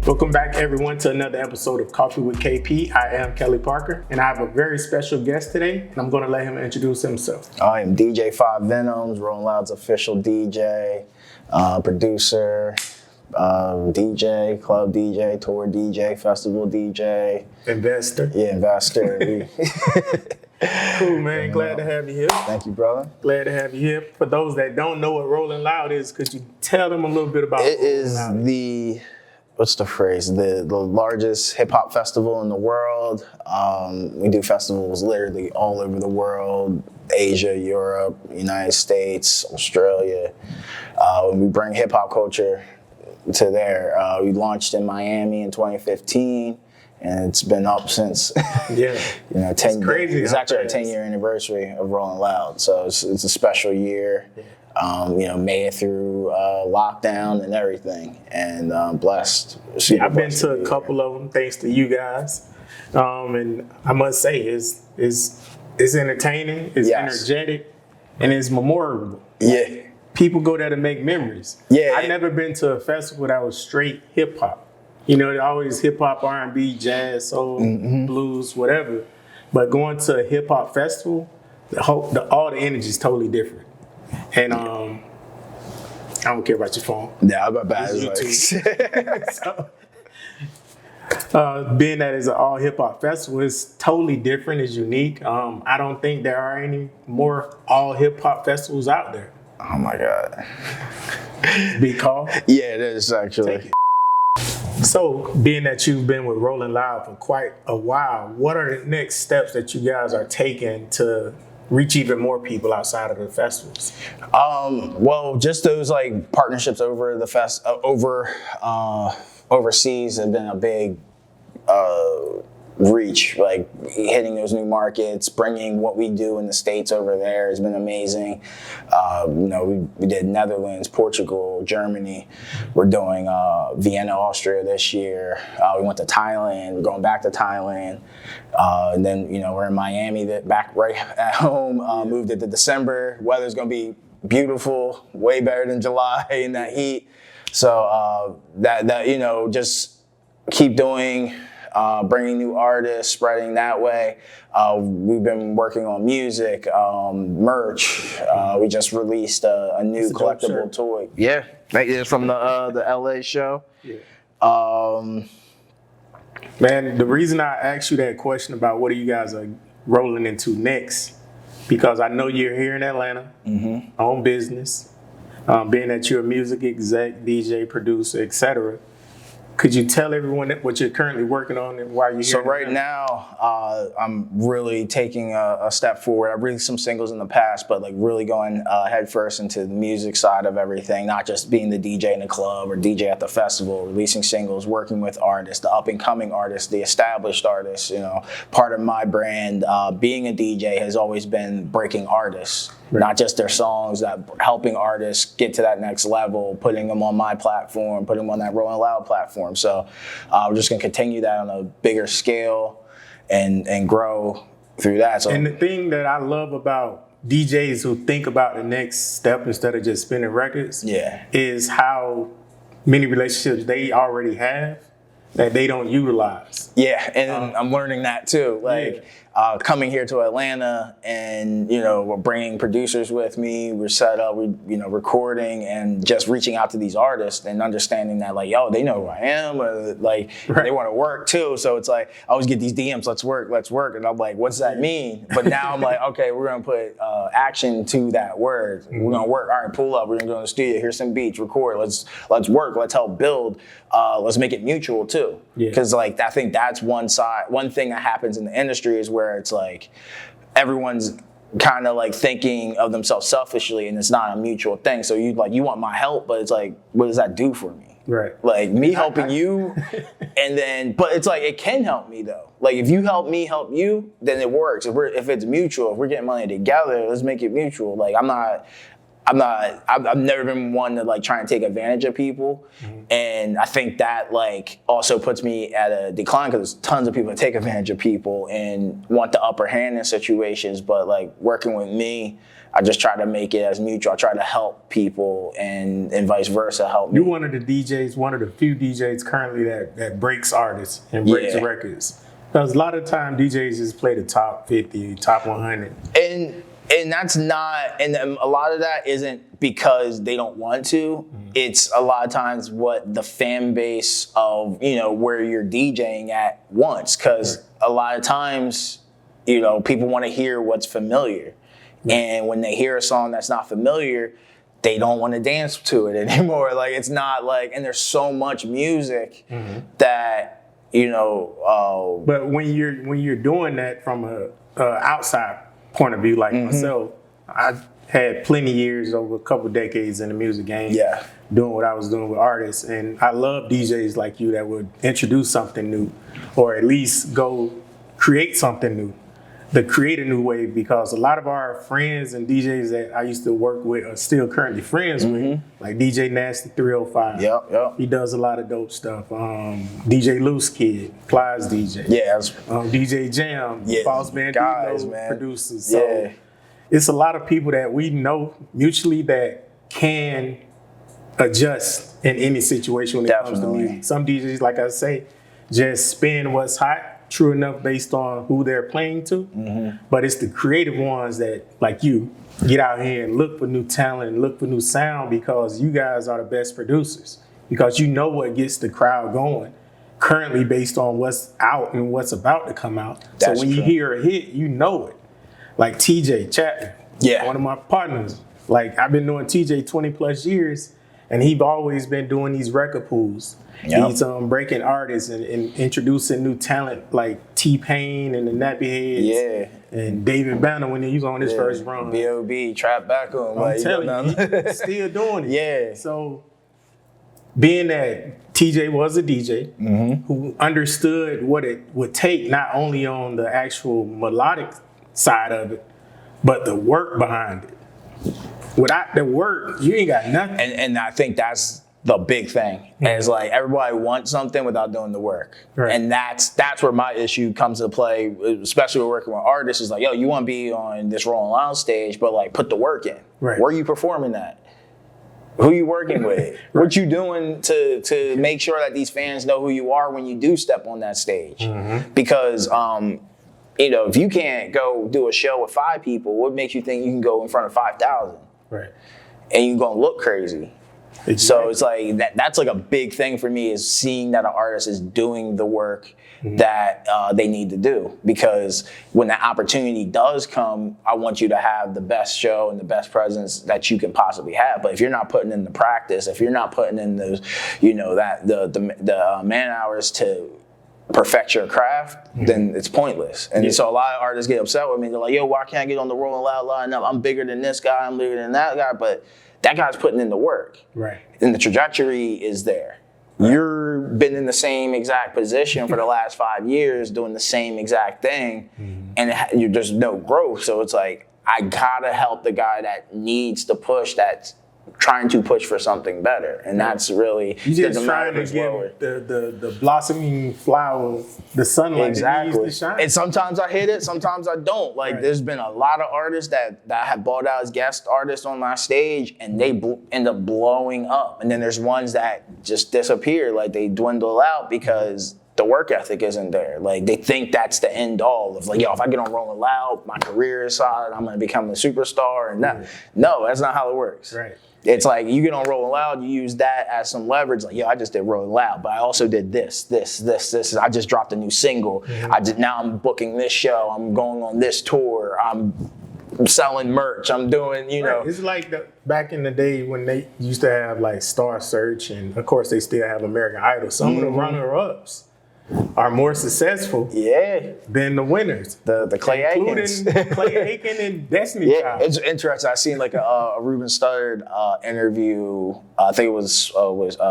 Welcome back, everyone, to another episode of Coffee with KP. I am Kelly Parker, and I have a very special guest today, and I'm going to let him introduce himself. I am DJ Five Venoms, Rolling Loud's official DJ, producer, DJ, club DJ, tour DJ, festival DJ. Investor. Yeah, investor. Cool, man. Glad to have you here. Thank you, brother. Glad to have you here. For those that don't know what Rolling Loud is, could you tell them a little bit about it? Rolling Is Loud? What's the phrase? The largest hip hop festival in the world. We do festivals literally all over the world: Asia, Europe, United States, Australia. We bring hip hop culture to there. We launched in Miami in 2015, and it's been up since. Yeah, 10. Crazy. It's actually our 10-year anniversary of Rolling Loud, so it's a special year. Made it through lockdown and everything, and blessed. I've been to a couple of them thanks to you guys, and I must say it's entertaining, it's energetic, and it's memorable. Yeah, people go there to make memories. Yeah, I've never been to a festival that was straight hip hop. They're always hip hop, R&B, jazz, soul, blues, whatever. But going to a hip hop festival, all the energy is totally different. And I don't care about your phone. Yeah, I'm bad. Being that it's an all hip hop festival, it's totally different. It's unique. I don't think there are any more all hip hop festivals out there. Oh my God. Big call. Yeah, it is actually. So, being that you've been with Rolling Loud for quite a while, what are the next steps that you guys are taking to reach even more people outside of the festivals? Well, just those like partnerships over the overseas have been a big reach, like hitting those new markets, bringing what we do in the States over there has been amazing. We did Netherlands, Portugal, Germany. We're doing Vienna, Austria this year. We went to Thailand. We're going back to Thailand. And then, we're in Miami, back right at home. Moved it to December. Weather's going to be beautiful, way better than July in that heat. So just keep doing. Bringing new artists, spreading that way. We've been working on music, merch. We just released a new collectible toy. Yeah, from the LA show. Yeah. Man, the reason I asked you that question about what are you guys are rolling into next, because I know you're here in Atlanta, on business, being that you're a music exec, DJ, producer, etc. Could you tell everyone what you're currently working on and why you're here? So right now, I'm really taking a step forward. I've released some singles in the past, but like really going headfirst into the music side of everything, not just being the DJ in the club or DJ at the festival, releasing singles, working with artists, the up and coming artists, the established artists. Part of my brand, being a DJ, has always been breaking artists. Not just their songs, that helping artists get to that next level, putting them on my platform, putting them on that Rolling Loud platform. So we're just going to continue that on a bigger scale and grow through that. So, and the thing that I love about DJs who think about the next step instead of just spinning records is how many relationships they already have that they don't utilize. Yeah, and I'm learning that too. Coming here to Atlanta, and we're bringing producers with me. We're set up, recording and just reaching out to these artists and understanding that they know who I am, or they want to work too. So it's like I always get these DMs, let's work, and I'm like, what's that mean? But now I'm like, okay, we're gonna put action to that word. We're gonna work. All right, pull up. We're gonna go to the studio. Here's some beats. Record. Let's work. Let's help build. Let's make it mutual too. Because I think that's one thing that happens in the industry is where it's like everyone's kind of like thinking of themselves selfishly, and it's not a mutual thing. So you want my help, but it's like, what does that do for me? Right. Like me helping you, and then, but it's like, it can help me though. Like if you help me help you, then it works. If it's mutual, if we're getting money together, let's make it mutual. Like I've never been one to like try and take advantage of people. And I think that like also puts me at a decline because there's tons of people that take advantage of people and want the upper hand in situations. But like working with me, I just try to make it as mutual. I try to help people and vice versa help me. You're one of the DJs, one of the few DJs currently that breaks artists and breaks records. Because a lot of time DJs just play the top 50, top 100. And that's not, and a lot of that isn't because they don't want to. It's a lot of times what the fan base of, you know, where you're DJing at wants. Because a lot of times, you know, people want to hear what's familiar. And when they hear a song that's not familiar, they don't want to dance to it anymore. Like, it's not like, and there's so much music that, you know. But when you're doing that from a outside point of view, like myself, I had plenty of years over a couple decades in the music game, doing what I was doing with artists, and I love DJs like you that would introduce something new, or at least go create something new, to create a new wave. Because a lot of our friends and DJs that I used to work with are still currently friends with, like DJ Nasty 305. He does a lot of dope stuff. DJ Loose Kid, Plies DJ. DJ Jam, Boss Bandito producers. So it's a lot of people that we know mutually that can adjust in any situation when it comes to music. Some DJs, like I say, just spin what's hot, true enough, based on who they're playing to. But it's the creative ones that, like you, get out here and look for new talent and look for new sound, because you guys are the best producers. Because you know what gets the crowd going currently based on what's out and what's about to come out. So when you hear a hit, you know it. Like TJ Chapman, one of my partners. Like, I've been doing TJ 20 plus years, and he's always been doing these record pools. He's breaking artists and introducing new talent like T-Pain and the Nappy Heads. And David Banner when he was on his first run. B.O.B. Trap back on. I'm telling you, he's still doing it. So being that TJ was a DJ who understood what it would take, not only on the actual melodic side of it, but the work behind it. Without the work, you ain't got nothing. And I think that's the big thing. And it's like everybody wants something without doing the work. And that's where my issue comes into play, especially with working with artists. Is like, yo, you want to be on this Rolling Loud stage, but like put the work in. Where are you performing at? Who you working with? What you doing to make sure that these fans know who you are when you do step on that stage? Because you know, if you can't go do a show with 5 people, what makes you think you can go in front of 5,000? And you're gonna look crazy. So it's like that's like a big thing for me, is seeing that an artist is doing the work that they need to do. Because when that opportunity does come, I want you to have the best show and the best presence that you can possibly have. But if you're not putting in the practice, if you're not putting in those, you know, that the man hours to perfect your craft, then it's pointless. And so a lot of artists get upset with me. They're like, yo, why can't I get on the Rolling Loud lineup? I'm bigger than this guy, I'm bigger than that guy. But that guy's putting in the work. And the trajectory is there. You've been in the same exact position for the last 5 years doing the same exact thing, and there's no growth. So it's like, I gotta help the guy that needs to push, that's trying to push for something better. And that's really, you just trying to give the blossoming flower the sunlight it needs to shine. And sometimes I hit it, sometimes I don't. Like there's been a lot of artists that have bought out as guest artists on my stage, and they end up blowing up. And then there's ones that just disappear, like they dwindle out because the work ethic isn't there. Like they think that's the end all of like, yo, if I get on Rolling Loud, my career is solid, I'm gonna become a superstar. And no, that's not how it works. It's like you get on Rolling Loud, you use that as some leverage. Like, yo, I just did Rolling Loud, but I also did this. I just dropped a new single. Now I'm booking this show. I'm going on this tour. I'm selling merch. I'm doing, you know. It's like back in the day when they used to have like Star Search, and of course they still have American Idol. Some of the runner-ups are more successful than the winners. The Clay Aikens. Clay Aiken and Destiny Child. It's interesting. I seen like a Ruben Studdard interview. I think it was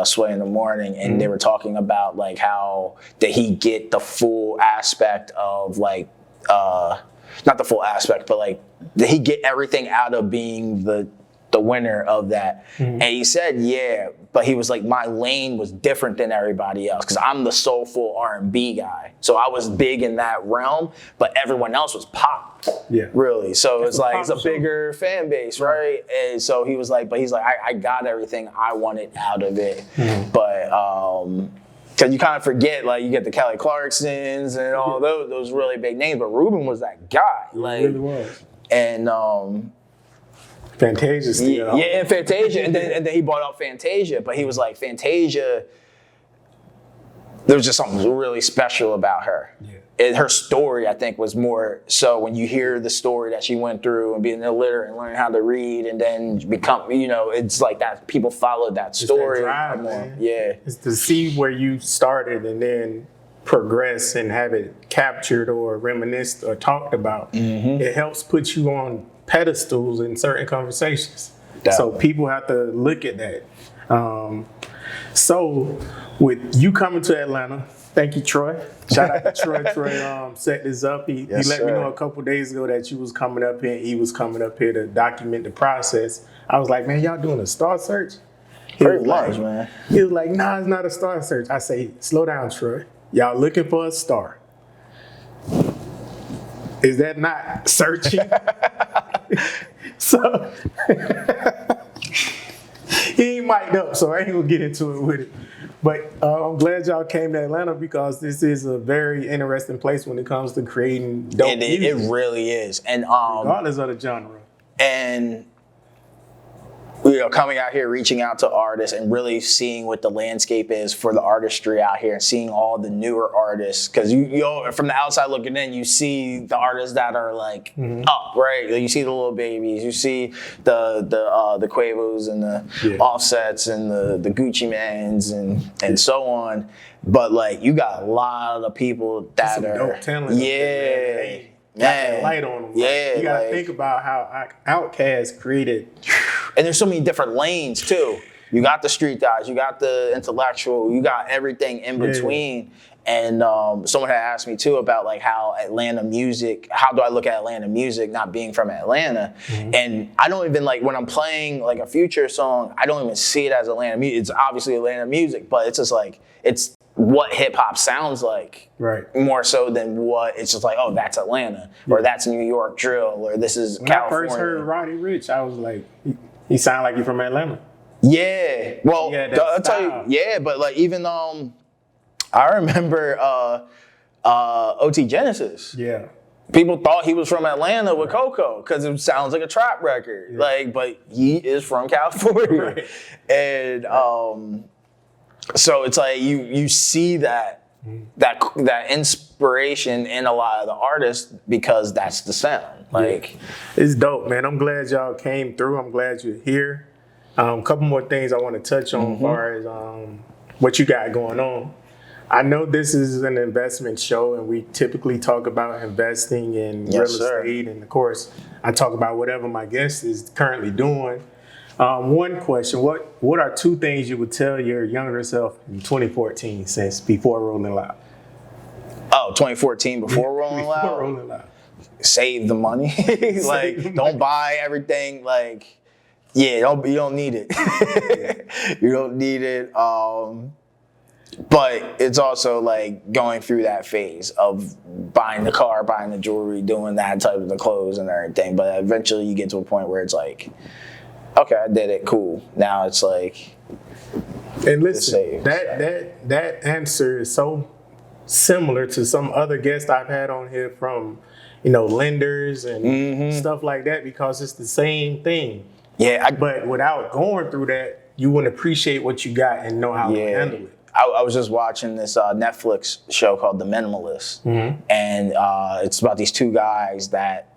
Sway in the Morning, and they were talking about like how did he get the full aspect of like not the full aspect, but like did he get everything out of being the the winner of that. And he said, yeah, but he was like, my lane was different than everybody else because I'm the soulful R&B guy. So I was big in that realm, but everyone else was pop. Yeah. Really. So That's it's like, it's a pop show. bigger fan base, right? And so he was like, I got everything I wanted out of it. But, because you kind of forget, like, you get the Kelly Clarksons and all those really big names, but Ruben was that guy. Like, He really was. And, Fantasia still. yeah, and Fantasia, and then he bought out Fantasia, but he was like, Fantasia, there was just something really special about her. Yeah. And her story, I think, was more so when you hear the story that she went through and being illiterate and learning how to read and then become, it's like that people followed that story. It's that drive, man. Yeah. It's to see where you started and then progress and have it captured or reminisced or talked about. It helps put you on pedestals in certain conversations. So people have to look at that. So with you coming to Atlanta, thank you, Troy. Shout out to Troy. Troy set this up. He let me know a couple days ago that you was coming up here. He was coming up here to document the process. I was like, man, y'all doing a star search? Pretty much, man. He was like, nah, it's not a star search. I say, slow down, Troy. Y'all looking for a star. Is that not searching? So he ain't mic'd up, so I ain't gonna get into it with it. But I'm glad y'all came to Atlanta because this is a very interesting place when it comes to creating dope music. It really is. And regardless of the genre. And coming out here, reaching out to artists and really seeing what the landscape is for the artistry out here and seeing all the newer artists. Because you from the outside looking in, you see the artists that are like up, right? You see the Lil Babies, you see the Quavos and the Offsets and the Gucci Mans and so on. But like you got a lot of people that some are dope talent. Man, light on them. Yeah, you gotta think about how Outkast created. And there's so many different lanes too. You got the street guys, you got the intellectual, you got everything in between. And someone had asked me too about like how Atlanta music, how do I look at Atlanta music not being from Atlanta? And I don't even like when I'm playing like a Future song, I don't even see it as Atlanta music. It's obviously Atlanta music, but it's just like, it's what hip hop sounds like, right? More so than what it's just like, oh, that's Atlanta, or that's New York drill, or this is California. When I first heard Roddy Ricch, I was like, he sound like you're from Atlanta. Yeah, well, I'll tell you, yeah, but like even I remember OT Genesis. Yeah. People thought he was from Atlanta with Coco because it sounds like a trap record, like, but he is from California, and so it's like you see that inspiration in a lot of the artists because that's the sound. Like it's dope, man. I'm glad y'all came through. I'm glad you're here. A couple more things I want to touch on as far as what you got going on. I know this is an investment show, and we typically talk about investing in real estate, and of course, I talk about whatever my guest is currently doing. One question, what are two things you would tell your younger self in 2014 since before Rolling Loud? Oh, 2014 before Rolling Loud? Before Rolling Loud. Save the money. Like, don't buy everything. Like, you don't need it. You don't need it. But it's also like going through that phase of buying the car, buying the jewelry, doing that type of the clothes and everything. But eventually you get to a point where it's like, okay, I did it, cool. Now it's like, and listen, that answer is so similar to some other guests I've had on here from, lenders and stuff like that, because it's the same thing. Yeah. But without going through that, you wouldn't appreciate what you got and know how to handle it. I was just watching this Netflix show called The Minimalist, and it's about these two guys that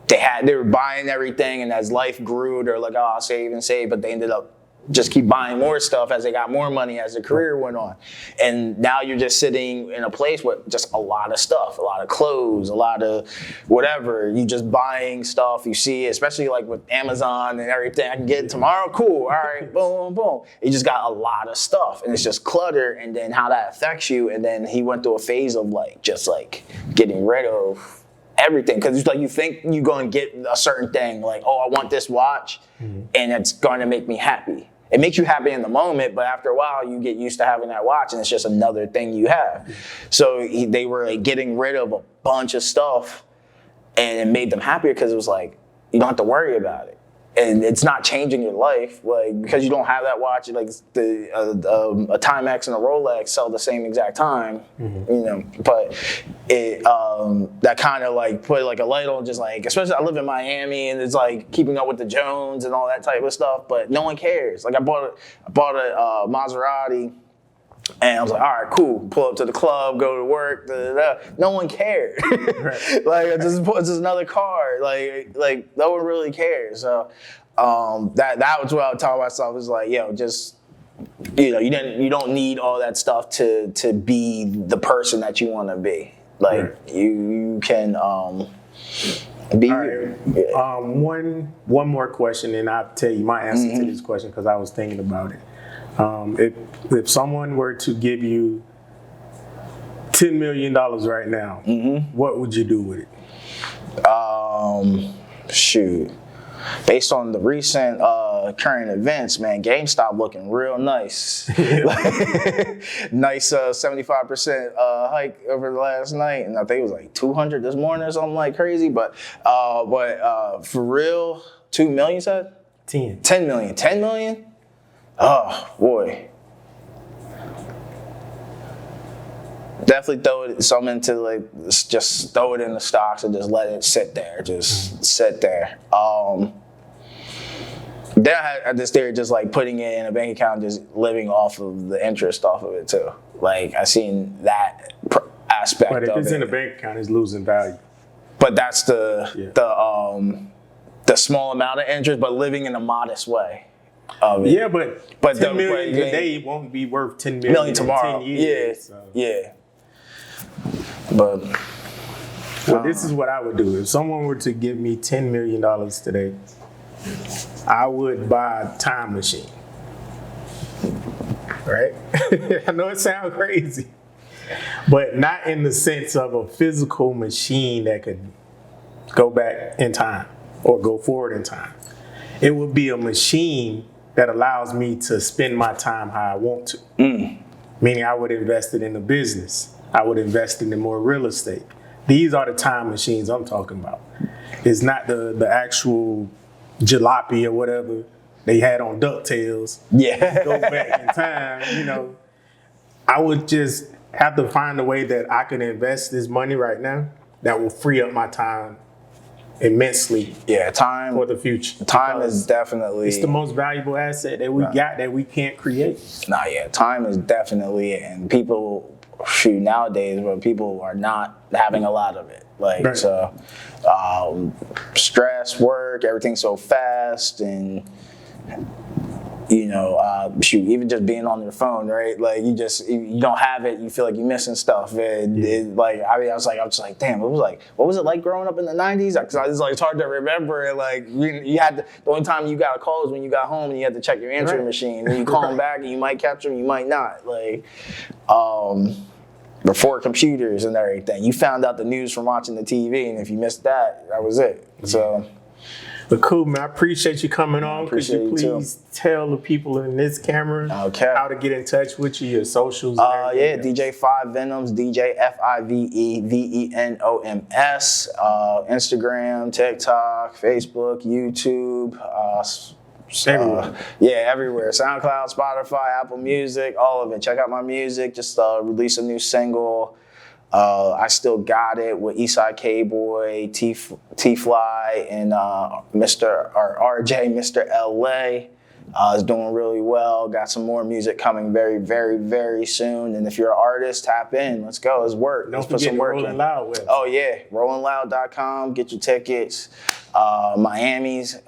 they were buying everything, and as life grew, they're like, oh, I'll save and save, but they ended up just keep buying more stuff as they got more money as the career went on. And now you're just sitting in a place with just a lot of stuff, a lot of clothes, a lot of whatever. You just buying stuff. You see, especially like with Amazon and everything, I can get it tomorrow, cool, all right, boom, boom. You just got a lot of stuff, and it's just clutter, and then how that affects you. And then he went through a phase of like, just like getting rid of everything. Because it's like you think you're going to get a certain thing, like, oh, I want this watch, and it's going to make me happy. It makes you happy in the moment, but after a while, you get used to having that watch, and it's just another thing you have. So they were like getting rid of a bunch of stuff, and it made them happier because it was like, you don't have to worry about it. And it's not changing your life, like, because you don't have that watch. Like a Timex and a Rolex sell the same exact time, you know. But it that kind of like put like a light on, just like, especially I live in Miami, and it's like keeping up with the Jones and all that type of stuff. But no one cares. Like I bought a Maserati. And I was like, all right, cool. Pull up to the club, go to work. Da, da, da. No one cared. Right. Like it's just another car. Like no one really cares. So that was what I would tell myself is like, yo, just you don't need all that stuff to be the person that you want to be. Like you can be. Right. Yeah. One more question, and I'll tell you my answer to this question because I was thinking about it. If someone were to give you $10 million right now, what would you do with it? Shoot. Based on the recent current events, man, GameStop looking real nice. Nice 75% hike over the last night, and I think it was like 200 this morning or something like crazy. But for real, 2 million you said? 10 million. 10 million? Oh boy. Definitely throw some into like, just throw it in the stocks and just let it sit there. Just sit there. Then I just started just like putting it in a bank account, just living off of the interest off of it too. Like I seen that aspect. But if of it's it. in a bank account, it's losing value. But that's the small amount of interest, but living in a modest way. Yeah, but 10 million but today won't be worth 10 million tomorrow. in 10 years. Yeah. But this is what I would do. If someone were to give me $10 million today, I would buy a time machine. Right? I know it sounds crazy, but not in the sense of a physical machine that could go back in time or go forward in time. It would be a machine that allows me to spend my time how I want to. Meaning I would invest it in a business. I would invest in more real estate. These are the time machines I'm talking about. It's not the actual jalopy or whatever they had on DuckTales. Yeah. Go back in time, I would just have to find a way that I can invest this money right now that will free up my time immensely. Yeah, time for the future. Time is definitely, it's the most valuable asset that we got that we can't create. Time is definitely, and people nowadays, but people are not having a lot of it. Like so, stress, work, everything's so fast, and even just being on your phone, right? Like you don't have it, you feel like you're missing stuff. And I was like, damn, what was it like growing up in the 90s? Because it's hard to remember. And like you had the only time you got a call is when you got home and you had to check your answering machine. And you call them back and you might catch them, you might not. Like before computers and everything, you found out the news from watching the TV, and if you missed that, that was it. So. But cool, man. I appreciate you coming on. Could you please tell the people in this camera how to get in touch with you, your socials? DJ Five Venoms, DJ FIVE VENOMS, Instagram, TikTok, Facebook, YouTube, everywhere. Everywhere. SoundCloud, Spotify, Apple Music, all of it. Check out my music. Just released a new single. I Still Got It with Eastside K-Boy, T-Fly, and RJ, Mr. LA. Is doing really well. Got some more music coming very, very, very soon. And if you're an artist, tap in. Let's go. Let's work. Let's put some work in. Rolling Loud with. Oh yeah, rollingloud.com. Get your tickets. Miami's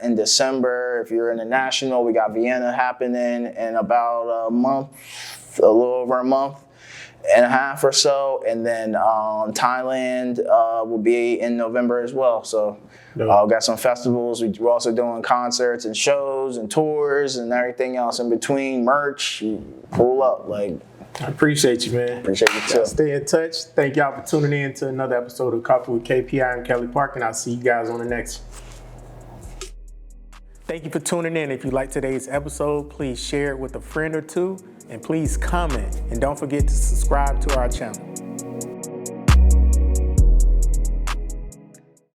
in December. If you're international, we got Vienna happening in about a little over a month and a half or so, and then Thailand will be in November as well. So got some festivals. We're also doing concerts and shows and tours and everything else in between. Merch, pull up, like I appreciate you, man. Appreciate you too. Y'all stay in touch. Thank y'all for tuning in to another episode of Coffee with KPI and Kelly Park, and I'll see you guys on the next one. Thank you for tuning in. If you like today's episode, please share it with a friend or two, and please comment. And don't forget to subscribe to our channel.